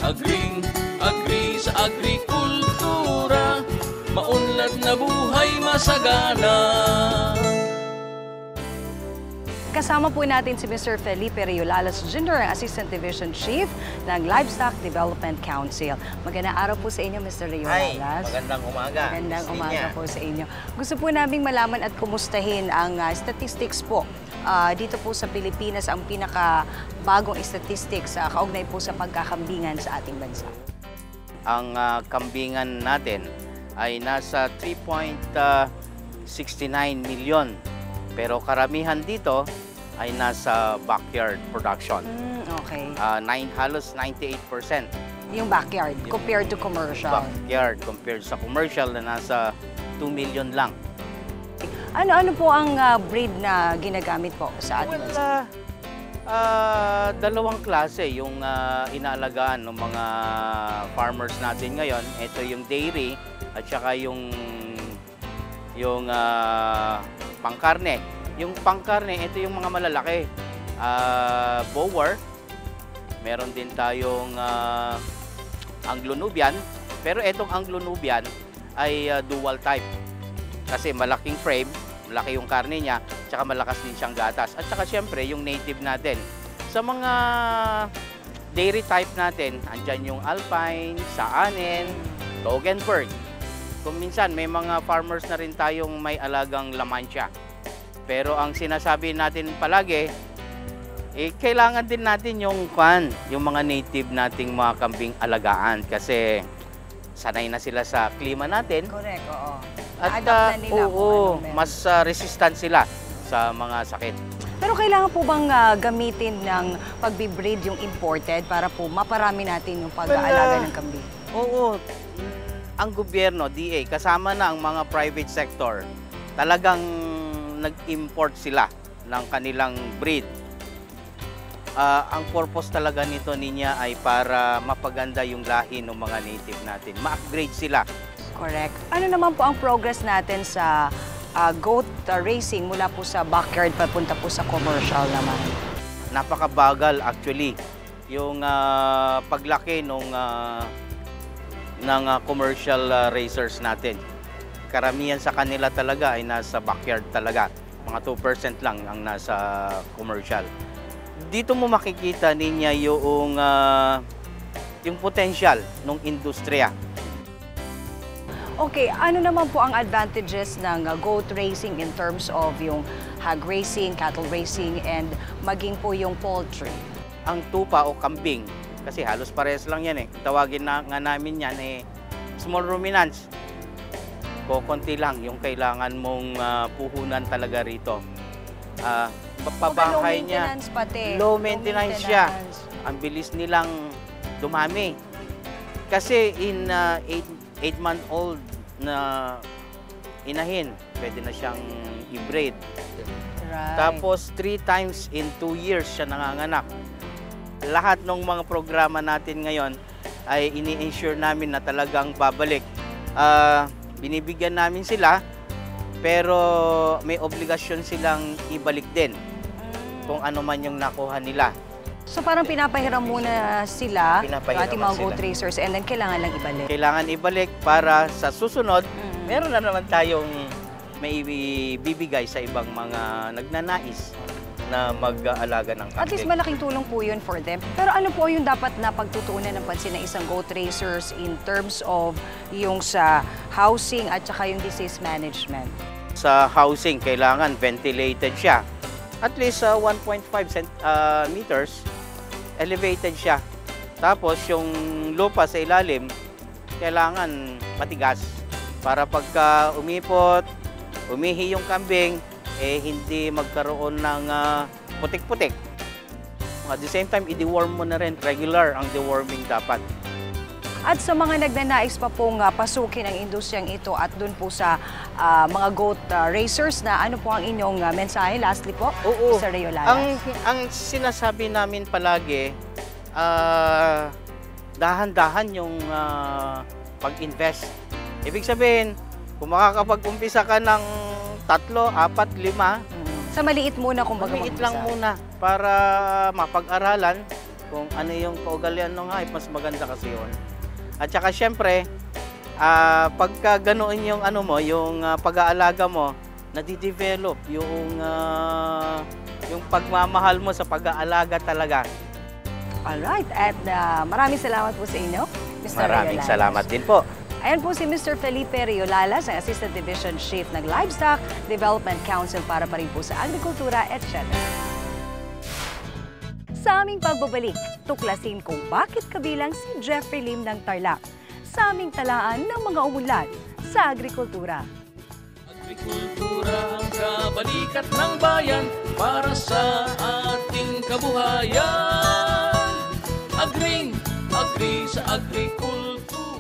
Agri sa agrikultura, maunlad na buhay masagana. Kasama po natin si Mr. Felipe Riolalas Jr., ang Assistant Division Chief ng Livestock Development Council. Magandang araw po sa inyo, Mr. Riolalas. Hi, magandang umaga. Magandang umaga po sa inyo. Gusto po naming malaman at kumustahin ang statistics po. Dito po sa Pilipinas, ang pinakabagong statistics kaugnay po sa pagkakambingan sa ating bansa. Ang kambingan natin ay nasa 3.69 million. Pero karamihan dito ay nasa backyard production. Okay. Halos 98%. Yung backyard compared to commercial. Backyard compared sa commercial na nasa 2 million lang. Ano po ang breed na ginagamit po sa ating bansa? Dalawang klase yung inaalagaan ng mga farmers natin ngayon. Ito yung dairy at saka yung pangkarne. Yung pangkarne, ito yung mga malalaki. Boer. Meron din tayong Anglo-Nubian. Pero itong Anglo-Nubian ay dual type. Kasi malaking frame, malaki yung karne niya, tsaka malakas din siyang gatas. At saka siyempre, yung native natin. Sa mga dairy type natin, andyan yung Alpine, Saanen, Toggenburg. Kung minsan, may mga farmers na rin tayong may alagang La Mancha. Pero ang sinasabi natin palagi, kailangan din natin yung mga native nating mga kambing alagaan. Kasi sanay na sila sa klima natin. Correct, oo. At mas resistant sila sa mga sakit. Pero kailangan po bang gamitin ng pagbe-breed yung imported para po maparami natin yung pag-aalaga ng kambing? Oo. Ang gobyerno, DA, kasama na ang mga private sector, talagang nag-import sila ng kanilang breed. Ang purpose talaga nito niya ay para mapaganda yung lahi ng mga native natin. Ma-upgrade sila. Correct. Ano naman po ang progress natin sa goat racing mula po sa backyard papunta po sa commercial naman? Napakabagal actually. Yung paglaki ng commercial racers natin. Karamihan sa kanila talaga ay nasa backyard talaga. Mga 2% lang ang nasa commercial. Dito mo makikita niya yung potential ng industriya. Okay, ano naman po ang advantages ng goat racing in terms of yung hog racing, cattle racing, and maging po yung poultry? Ang tupa o kambing, kasi halos parehas lang yan Tawagin nga namin yan small ruminants. Konti lang yung kailangan mong puhunan talaga rito. Pabahay niya. Low maintenance siya. Ang bilis nilang dumami. Kasi in 8-month-old na inahin, pwede na siyang i-breed. Right. Tapos 3 times in 2 years siya nanganganak. Lahat ng mga programa natin ngayon ay ini-ensure namin na talagang babalik. Binibigyan namin sila, pero may obligasyon silang ibalik din kung ano man yung nakuha nila. So parang pinapahiram muna sila, ating mga goat racers, and then kailangan lang ibalik? Kailangan ibalik para sa susunod, meron na naman tayong may bibigay sa ibang mga nagnanais na mag-aalaga ng kambing. At least malaking tulong po yun for them. Pero ano po yung dapat na pagtutuunan ng pansin ng isang goat racers in terms of yung sa housing at saka yung disease management? Sa housing, kailangan ventilated siya. At least 1.5 meters elevated siya. Tapos yung lupa sa ilalim, kailangan matigas. Para pagka umipot, umihi yung kambing, hindi magkaroon ng putik-putik. At the same time, i-deworm mo na rin. Regular ang deworming dapat. At sa mga nagnanais pa pong pasukin ang industriyang ito at dun po sa mga goat racers na ano po ang inyong mensahe? Lastly po, Mr. Riolalas. Ang sinasabi namin palagi, dahan-dahan yung pag-invest. Ibig sabihin, kung makakapag-umpisa ka ng 3, 4, 5, sa maliit muna, kumbaga maliit lang muna para mapag-aralan kung ano yung kaugalian ng hayop, mas maganda kasi yun. At saka syempre, pagka ganoon yung ano mo, yung pag-aalaga mo, nadidevelop yung pagmamahal mo sa pag-aalaga talaga. Alright, at maraming salamat po sa inyo, Mr. Maraming Riolalas. salamat din po. Ayan po si Mr. Felipe Riolalas, ang Assistant Division Chief ng Livestock Development Council para pa rin po sa agrikultura, etc. Sa aming pagbabalik, tuklasin kung bakit kabilang si Jeffrey Lim ng Tarlac sa aming talaan ng mga umunlad sa agrikultura. Agrikultura ang kabalikat ng bayan para sa ating kabuhayan. Agri sa agrikultura.